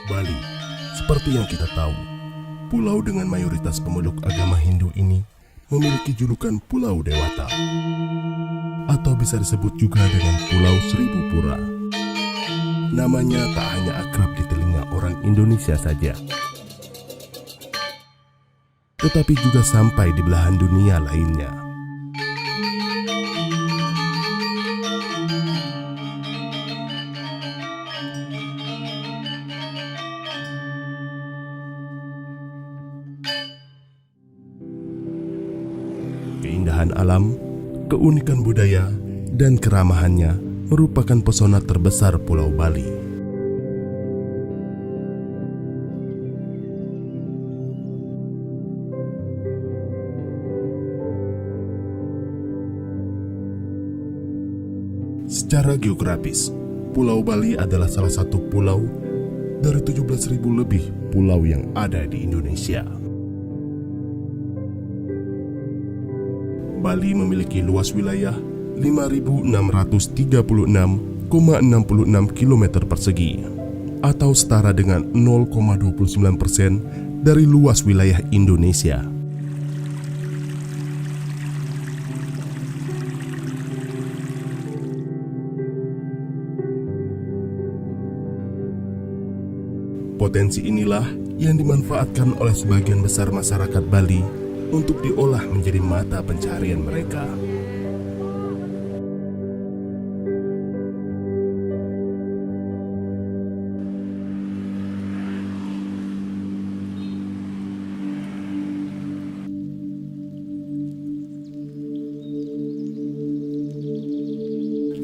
Bali, seperti yang kita tahu, pulau dengan mayoritas pemeluk agama Hindu ini memiliki julukan Pulau Dewata, atau bisa disebut juga dengan Pulau Seribu Pura. Namanya tak hanya akrab di telinga orang Indonesia saja, tetapi juga sampai di belahan dunia lainnya. Keindahan alam, keunikan budaya, dan keramahannya merupakan pesona terbesar Pulau Bali. Secara geografis, Pulau Bali adalah salah satu pulau dari 17.000 lebih pulau yang ada di Indonesia. Bali memiliki luas wilayah 5.636,66 km persegi, atau setara dengan 0,29% dari luas wilayah Indonesia. Potensi inilah yang dimanfaatkan oleh sebagian besar masyarakat Bali untuk diolah menjadi mata pencaharian mereka.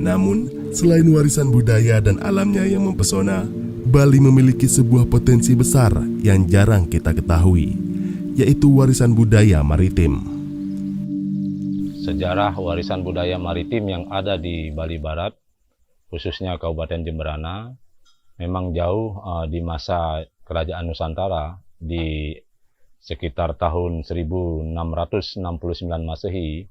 Namun, selain warisan budaya dan alamnya yang mempesona, Bali memiliki sebuah potensi besar yang jarang kita ketahui, yaitu warisan budaya maritim. Sejarah warisan budaya maritim yang ada di Bali Barat, khususnya Kabupaten Jemberana, memang jauh di masa Kerajaan Nusantara di sekitar tahun 1669 Masehi.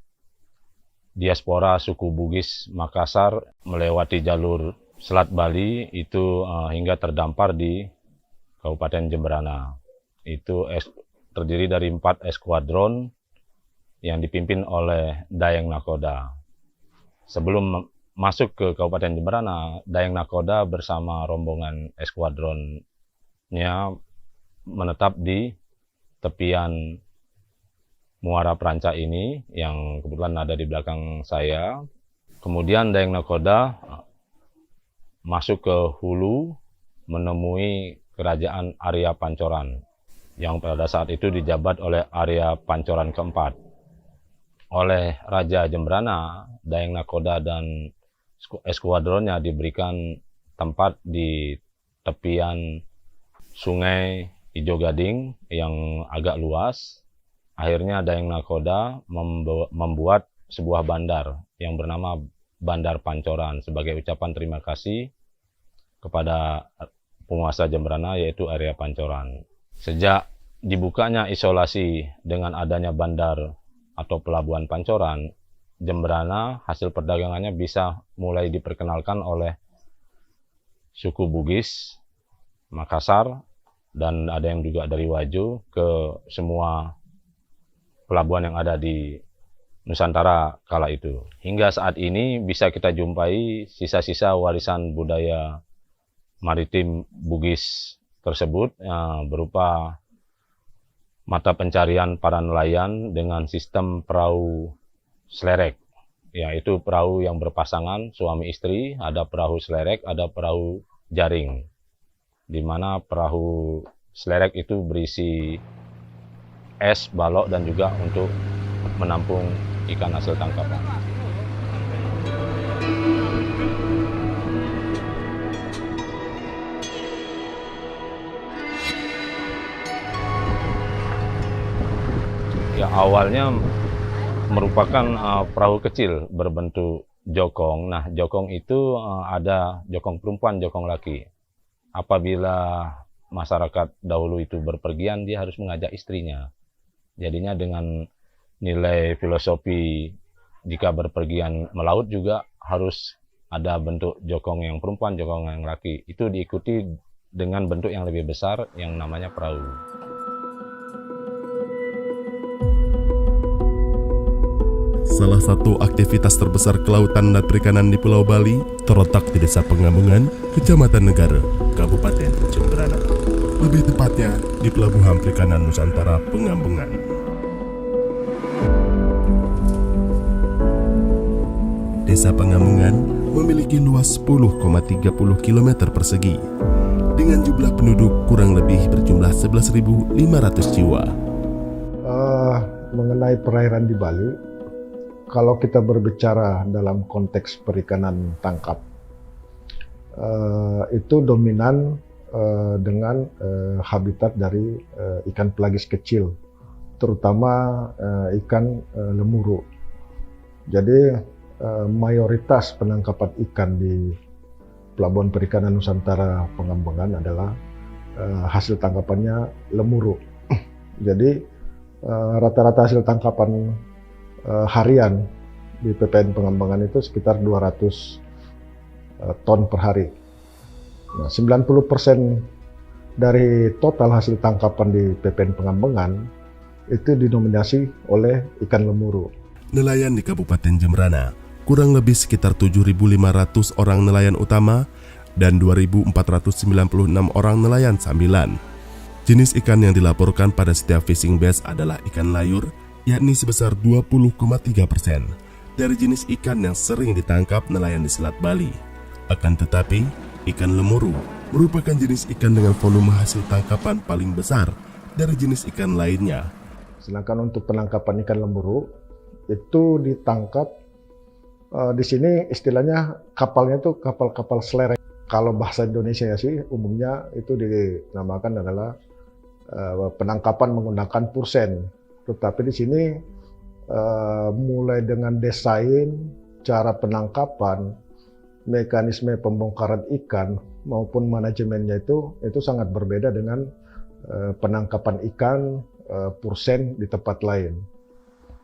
Diaspora suku Bugis Makassar melewati jalur Selat Bali itu hingga terdampar di Kabupaten Jemberana. Itu terdiri dari 4 eskwadron yang dipimpin oleh Dayeng Nakhoda. Sebelum masuk ke Kabupaten Jemberana, Dayeng Nakhoda bersama rombongan eskwadronnya menetap di tepian Muara Peranca ini yang kebetulan ada di belakang saya. Kemudian Dayeng Nakhoda masuk ke hulu menemui kerajaan Arya Pancoran yang pada saat itu dijabat oleh Arya Pancoran keempat. Oleh Raja Jemberana, Dayeng Nakhoda dan eskwadronnya diberikan tempat di tepian Sungai Ijo Gading yang agak luas. Akhirnya Dayeng Nakhoda membuat sebuah bandar yang bernama Bandar Pancoran sebagai ucapan terima kasih kepada penguasa Jemberana, yaitu Arya Pancoran. Sejak dibukanya isolasi dengan adanya bandar atau pelabuhan Pancoran, Jemberana hasil perdagangannya bisa mulai diperkenalkan oleh suku Bugis Makassar dan ada yang juga dari Wajo ke semua pelabuhan yang ada di Nusantara kala itu. Hingga saat ini bisa kita jumpai sisa-sisa warisan budaya maritim Bugis tersebut berupa mata pencarian para nelayan dengan sistem perahu selerek, yaitu perahu yang berpasangan suami istri, ada perahu selerek, ada perahu jaring, di mana perahu selerek itu berisi es, balok, dan juga untuk menampung ikan hasil tangkapan. Ya, awalnya merupakan perahu kecil berbentuk jokong. Nah, jokong itu ada jokong perempuan, jokong laki. Apabila masyarakat dahulu itu berpergian, dia harus mengajak istrinya. Jadinya dengan nilai filosofi jika berpergian melaut juga harus ada bentuk jokong yang perempuan, jokong yang laki. Itu diikuti dengan bentuk yang lebih besar yang namanya perahu. Salah satu aktivitas terbesar kelautan dan perikanan di Pulau Bali terletak di Desa Pengamungan, Kecamatan Negara, Kabupaten Jemberana. Lebih tepatnya di Pelabuhan Perikanan Nusantara Pengamungan. Desa Pengamungan memiliki luas 10,30 km persegi dengan jumlah penduduk kurang lebih berjumlah 11.500 jiwa. Mengenai perairan di Bali, kalau kita berbicara dalam konteks perikanan tangkap, itu dominan dengan habitat dari ikan pelagis kecil, terutama ikan lemuru. Jadi mayoritas penangkapan ikan di Pelabuhan Perikanan Nusantara Pengamungan adalah hasil tangkapannya lemuru. Jadi rata-rata hasil tangkapan harian di PPN Pengamungan itu sekitar 200 ton per hari. Nah, 90% dari total hasil tangkapan di PPN Pengamungan itu didominasi oleh ikan lemuru. Nelayan di Kabupaten Jemberana kurang lebih sekitar 7.500 orang nelayan utama dan 2.496 orang nelayan sambilan. Jenis ikan yang dilaporkan pada setiap fishing base adalah ikan layur, yakni sebesar 20,3% dari jenis ikan yang sering ditangkap nelayan di Selat Bali. Akan tetapi, ikan lemuru merupakan jenis ikan dengan volume hasil tangkapan paling besar dari jenis ikan lainnya. Sedangkan untuk penangkapan ikan lemuru itu ditangkap di sini istilahnya kapalnya itu kapal-kapal selereng. Kalau bahasa Indonesia sih umumnya itu dinamakan adalah penangkapan menggunakan pursen. Tetapi di sini mulai dengan desain, cara penangkapan, mekanisme pembongkaran ikan maupun manajemennya itu sangat berbeda dengan penangkapan ikan pursen di tempat lain.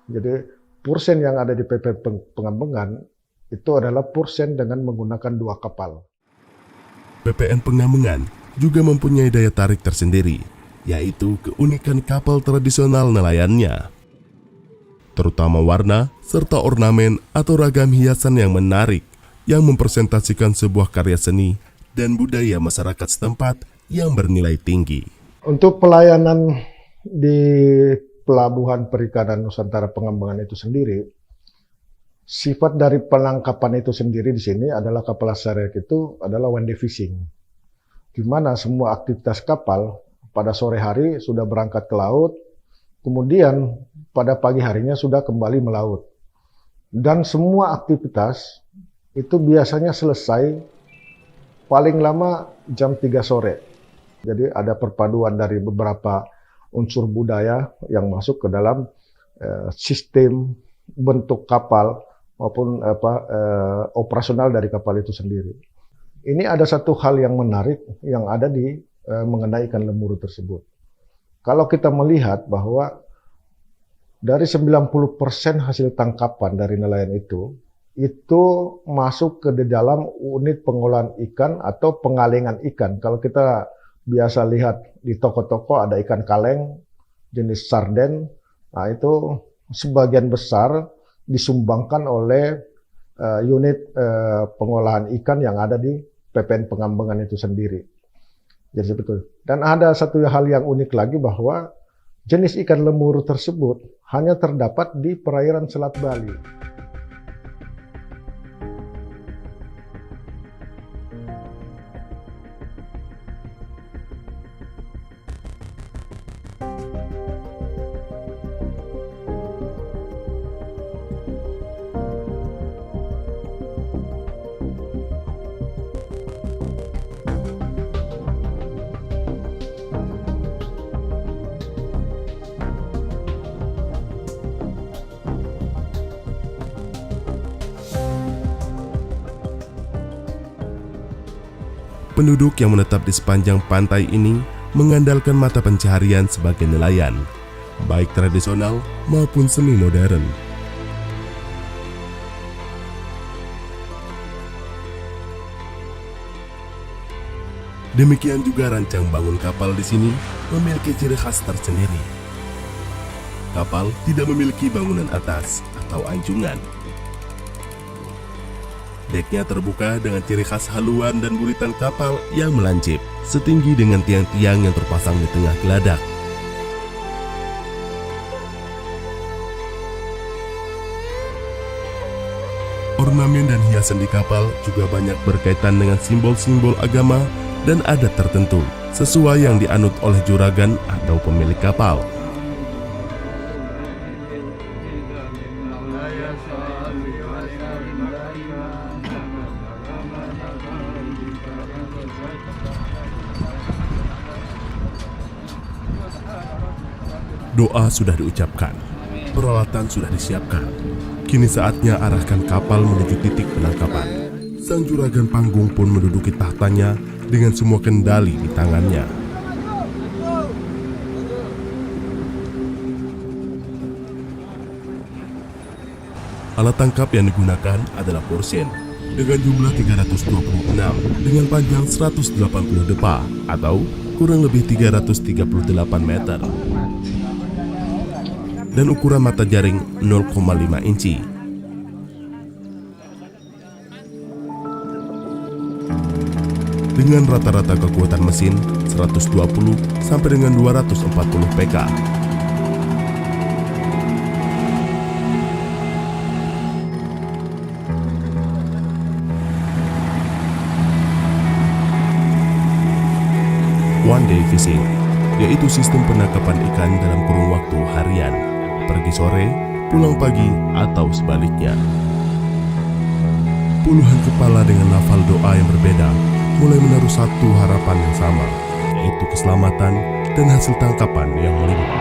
Jadi pursen yang ada di PP Pengamungan itu adalah pursen dengan menggunakan 2 kapal. PPN Pengamungan juga mempunyai daya tarik tersendiri, yaitu keunikan kapal tradisional nelayannya, terutama warna serta ornamen atau ragam hiasan yang menarik yang mempresentasikan sebuah karya seni dan budaya masyarakat setempat yang bernilai tinggi. Untuk pelayanan di Pelabuhan Perikanan Nusantara Pengamungan itu sendiri, sifat dari penangkapan itu sendiri di sini adalah kapal selayar itu adalah one day fishing, di mana semua aktivitas kapal pada sore hari sudah berangkat ke laut, kemudian pada pagi harinya sudah kembali melaut. Dan semua aktivitas itu biasanya selesai paling lama jam 3 sore. Jadi ada perpaduan dari beberapa unsur budaya yang masuk ke dalam sistem bentuk kapal maupun operasional dari kapal itu sendiri. Ini ada satu hal yang menarik yang ada di mengenai ikan lemuru tersebut. Kalau kita melihat bahwa dari 90% hasil tangkapan dari nelayan itu masuk ke dalam unit pengolahan ikan atau pengalengan ikan. Kalau kita biasa lihat di toko-toko ada ikan kaleng jenis sarden, nah itu sebagian besar disumbangkan oleh unit pengolahan ikan yang ada di PPN Pengamungan itu sendiri. Jadi betul. Dan ada satu hal yang unik lagi bahwa jenis ikan lemuru tersebut hanya terdapat di perairan Selat Bali. Penduduk yang menetap di sepanjang pantai ini mengandalkan mata pencaharian sebagai nelayan, baik tradisional maupun semi modern. Demikian juga rancang bangun kapal di sini memiliki ciri khas tersendiri. Kapal tidak memiliki bangunan atas atau anjungan. Deknya terbuka dengan ciri khas haluan dan buritan kapal yang melancip, setinggi dengan tiang-tiang yang terpasang di tengah geladak. Ornamen dan hiasan di kapal juga banyak berkaitan dengan simbol-simbol agama dan adat tertentu, sesuai yang dianut oleh juragan atau pemilik kapal. Doa sudah diucapkan, peralatan sudah disiapkan. Kini saatnya arahkan kapal menuju titik penangkapan. Sang juragan panggung pun menduduki tahtanya dengan semua kendali di tangannya. Alat tangkap yang digunakan adalah porsen dengan jumlah 326 dengan panjang 180 depa atau kurang lebih 338 meter. Dan ukuran mata jaring 0,5 inci. Dengan rata-rata kekuatan mesin 120 sampai dengan 240 PK. One day fishing, yaitu sistem penangkapan ikan dalam kurun waktu harian. Pergi sore, pulang pagi, atau sebaliknya. Puluhan kepala dengan lafal doa yang berbeda mulai menaruh satu harapan yang sama, yaitu keselamatan dan hasil tangkapan yang melimpah.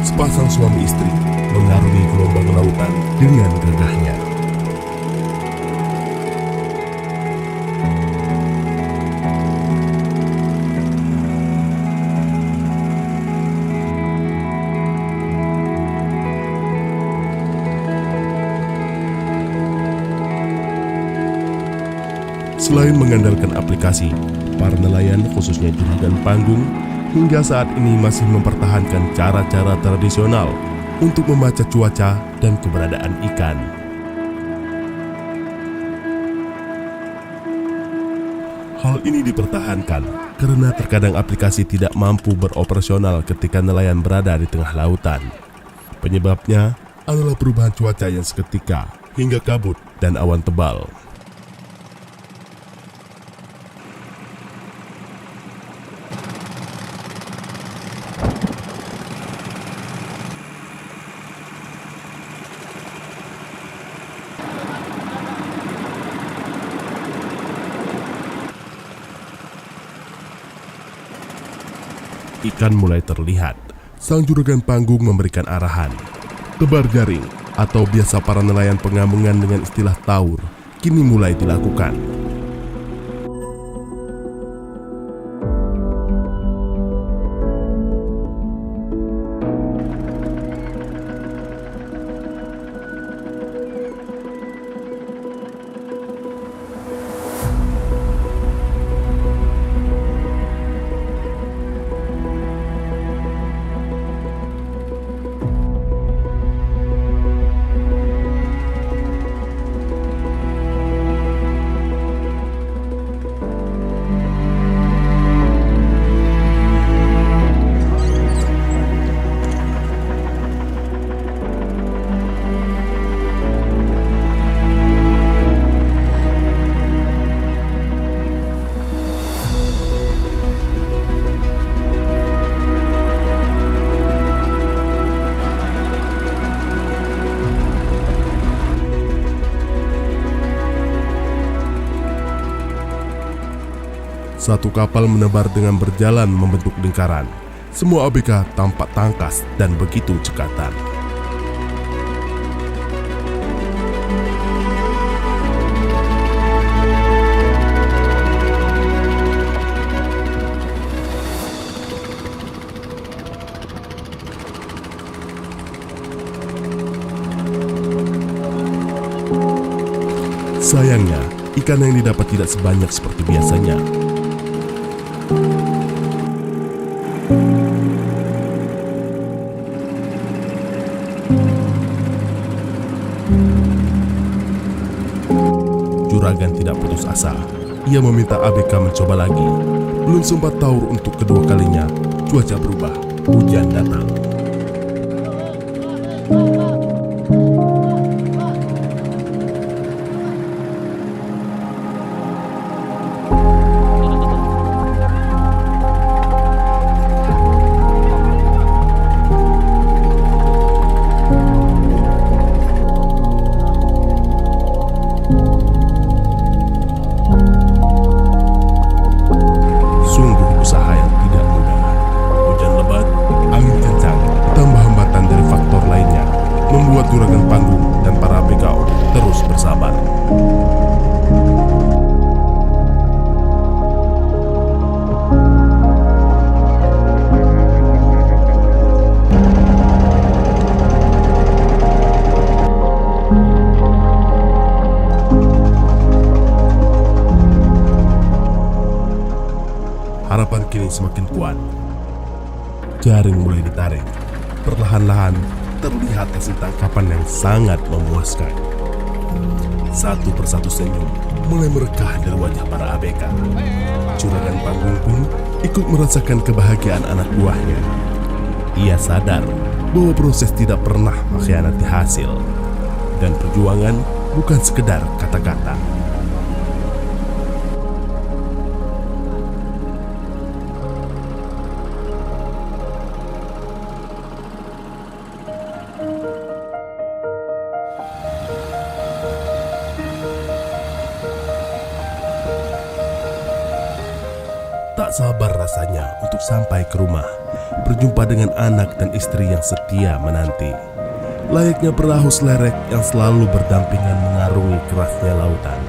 Sepasang suami istri mengarungi gelombang lautan dengan gagahnya. Selain mengandalkan aplikasi, para nelayan khususnya juragan panggung hingga saat ini masih mempertahankan cara-cara tradisional untuk membaca cuaca dan keberadaan ikan. Hal ini dipertahankan karena terkadang aplikasi tidak mampu beroperasional ketika nelayan berada di tengah lautan. Penyebabnya adalah perubahan cuaca yang seketika hingga kabut dan awan tebal. Ikan mulai terlihat. Sang juragan panggung memberikan arahan. Tebar jaring atau biasa para nelayan pengamungan dengan istilah taur kini mulai dilakukan. Satu kapal menebar dengan berjalan membentuk lingkaran. Semua ABK tampak tangkas dan begitu cekatan. Sayangnya, ikan yang didapat tidak sebanyak seperti biasanya. Juragan tidak putus asa. Ia meminta ABK mencoba lagi. Belum sempat taur untuk kedua kalinya, cuaca berubah, hujan datang. Juragan Panggung dan para PKO terus bersabar. Harapan kini semakin kuat. Jaring mulai ditarik. Perlahan-lahan terlihat hasil tangkapan yang sangat memuaskan. Satu persatu senyum mulai merekah dari wajah para ABK. Juragan Panggung pun ikut merasakan kebahagiaan anak buahnya. Ia sadar bahwa proses tidak pernah mengkhianati hasil, dan perjuangan bukan sekedar kata-kata. Tak sabar rasanya untuk sampai ke rumah, berjumpa dengan anak dan istri yang setia menanti. Layaknya perahu selerek yang selalu berdampingan mengarungi kerasnya lautan.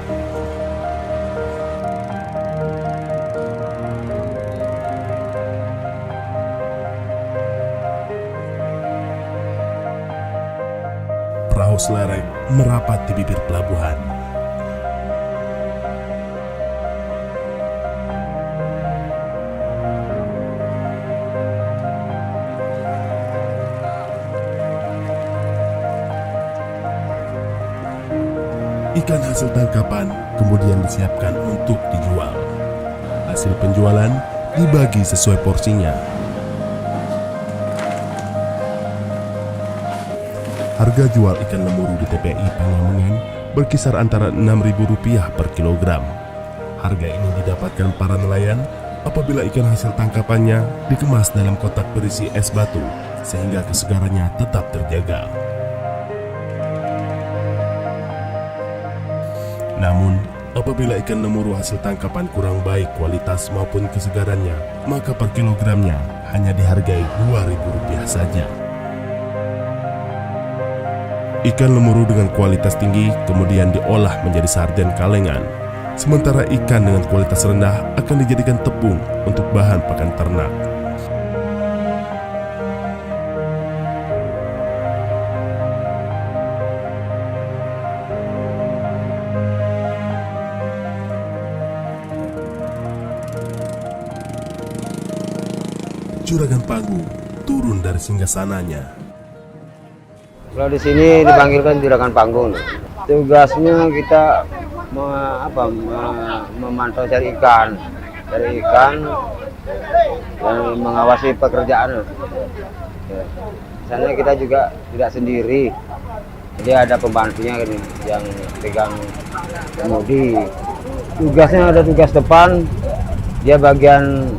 Perahu selerek merapat di bibir pelabuhan. Ikan hasil tangkapan kemudian disiapkan untuk dijual. Hasil penjualan dibagi sesuai porsinya. Harga jual ikan lemuru di TPI Pangalengan berkisar antara Rp6.000 per kilogram. Harga ini didapatkan para nelayan apabila ikan hasil tangkapannya dikemas dalam kotak berisi es batu sehingga kesegarannya tetap terjaga. Namun, apabila ikan lemuru hasil tangkapan kurang baik kualitas maupun kesegarannya, maka per kilogramnya hanya dihargai Rp2.000 saja. Ikan lemuru dengan kualitas tinggi kemudian diolah menjadi sarden kalengan, sementara ikan dengan kualitas rendah akan dijadikan tepung untuk bahan pakan ternak. Juragan Panggung turun dari singgasananya. Kalau di sini dipanggilkan Juragan Panggung. Tugasnya kita memantau cari ikan dan mengawasi pekerjaan. Misalnya kita juga tidak sendiri, jadi ada pembantunya yang pegang kemudi. Tugasnya ada tugas depan, dia bagian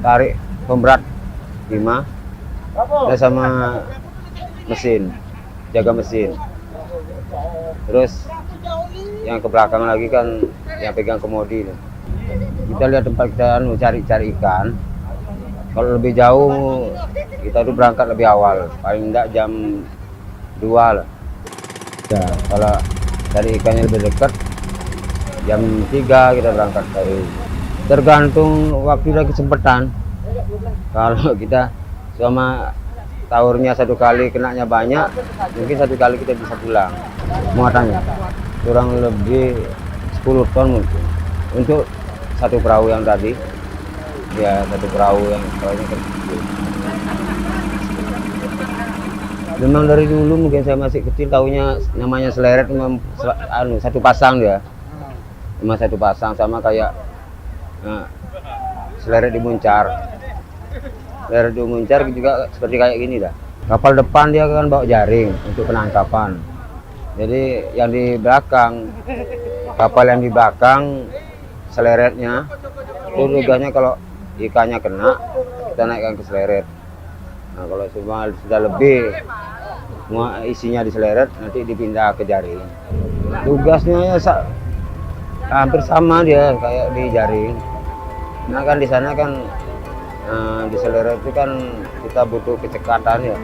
tarik pemberat 5 dan sama mesin, jaga mesin. Terus yang ke belakang lagi kan yang pegang kemudi. Kita lihat tempat kita cari ikan. Kalau lebih jauh kita tuh berangkat lebih awal, paling enggak jam 2 lah. Ya, kalau cari ikannya lebih dekat jam 3 kita berangkat dari. Tergantung waktu dan kesempatan. Kalau kita selama taurnya satu kali kenanya banyak, mungkin satu kali kita bisa pulang. Muatannya kurang lebih 10 ton mungkin. Untuk satu perahu yang tadi, ya satu perahu yang perahunya kecil. Memang dari dulu mungkin saya masih kecil tahunya namanya seleret, memang satu pasang dia. Cuma satu pasang, sama kayak seleret dimuncar. Seleret dimuncar juga seperti kayak gini dah. Kapal depan dia kan bawa jaring untuk penangkapan. Jadi yang di belakang, kapal yang di belakang seleretnya, itu tugasnya kalau ikannya kena, kita naikkan ke seleret. Nah, kalau sudah lebih isinya di seleret, nanti dipindah ke jaring. Tugasnya ya hampir sama dia kayak di jaring. Nah kan di sana kan di seleret itu kan kita butuh kecekatan ya,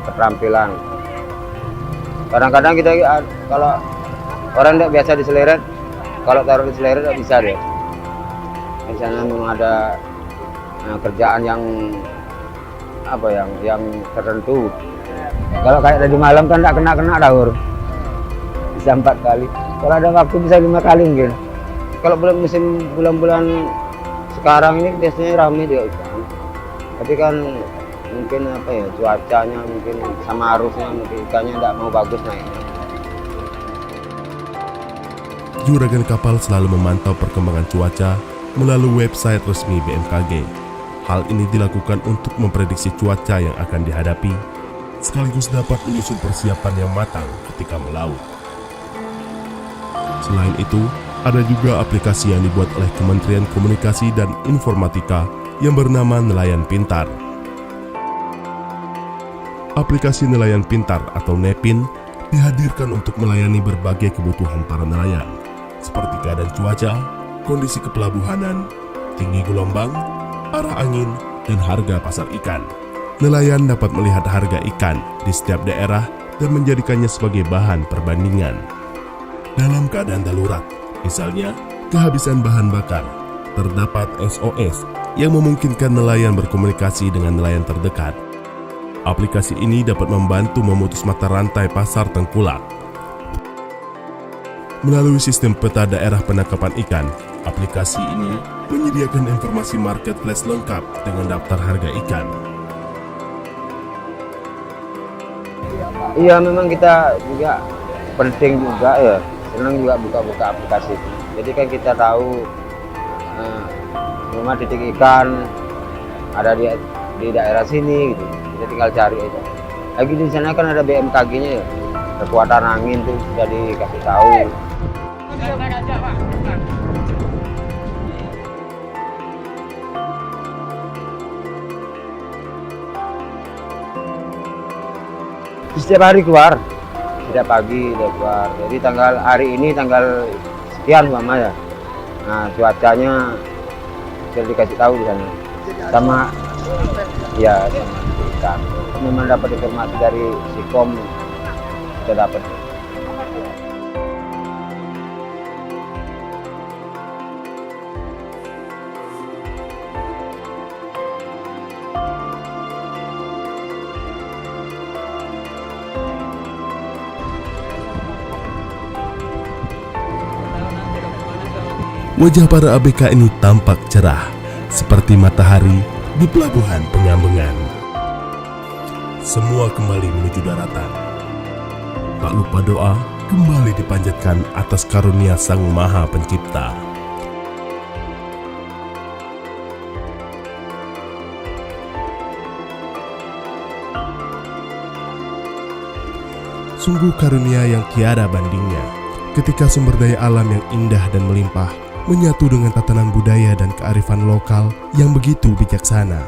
keterampilan. Kadang-kadang kita kalau orang tidak biasa di seleret, kalau taruh di seleret tidak bisa dia. Di sana memang ada kerjaan yang yang tertentu. Kalau kayak tadi malam kan tidak kena dahur, bisa 4 kali. Kalau ada waktu bisa 5 kali mungkin. Kalau bulan-bulan sekarang ini biasanya ramai dia ikan. Tapi kan mungkin cuacanya mungkin sama arusnya mungkin ikannya tidak mau bagus naiknya. Juragan kapal selalu memantau perkembangan cuaca melalui website resmi BMKG. Hal ini dilakukan untuk memprediksi cuaca yang akan dihadapi, sekaligus dapat menyusun persiapan yang matang ketika melaut. Selain itu, ada juga aplikasi yang dibuat oleh Kementerian Komunikasi dan Informatika yang bernama Nelayan Pintar. Aplikasi Nelayan Pintar atau NEPIN dihadirkan untuk melayani berbagai kebutuhan para nelayan, seperti keadaan cuaca, kondisi kepelabuhanan, tinggi gelombang, arah angin, dan harga pasar ikan. Nelayan dapat melihat harga ikan di setiap daerah dan menjadikannya sebagai bahan perbandingan. Dalam keadaan darurat, misalnya kehabisan bahan bakar, terdapat SOS yang memungkinkan nelayan berkomunikasi dengan nelayan terdekat. Aplikasi ini dapat membantu memutus mata rantai pasar tengkulak. Melalui sistem peta daerah penangkapan ikan, aplikasi ini menyediakan informasi marketplace lengkap dengan daftar harga ikan. Iya, memang kita juga penting juga ya, senang juga buka-buka aplikasi. Jadi kan kita tahu memang titik ikan ada di daerah sini gitu. Kita tinggal cari aja. Lagi di sana kan ada BMKG-nya ya, kekuatan angin tuh sudah dikasih tahu. Setiap hari keluar, setiap pagi dia keluar. Jadi hari ini tanggal sekian ya. Nah cuacanya sudah dikasih tahu di sana. Sama ikan. Memang dapat informasi dari Sikom, kita dapat. Wajah para ABK ini tampak cerah, seperti matahari di pelabuhan Pengambengan. Semua kembali menuju daratan. Tak lupa doa kembali dipanjatkan atas karunia Sang Maha Pencipta. Sungguh karunia yang tiada bandingnya ketika sumber daya alam yang indah dan melimpah menyatu dengan tatanan budaya dan kearifan lokal yang begitu bijaksana.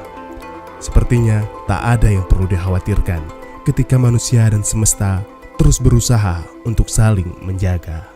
Sepertinya tak ada yang perlu dikhawatirkan ketika manusia dan semesta terus berusaha untuk saling menjaga.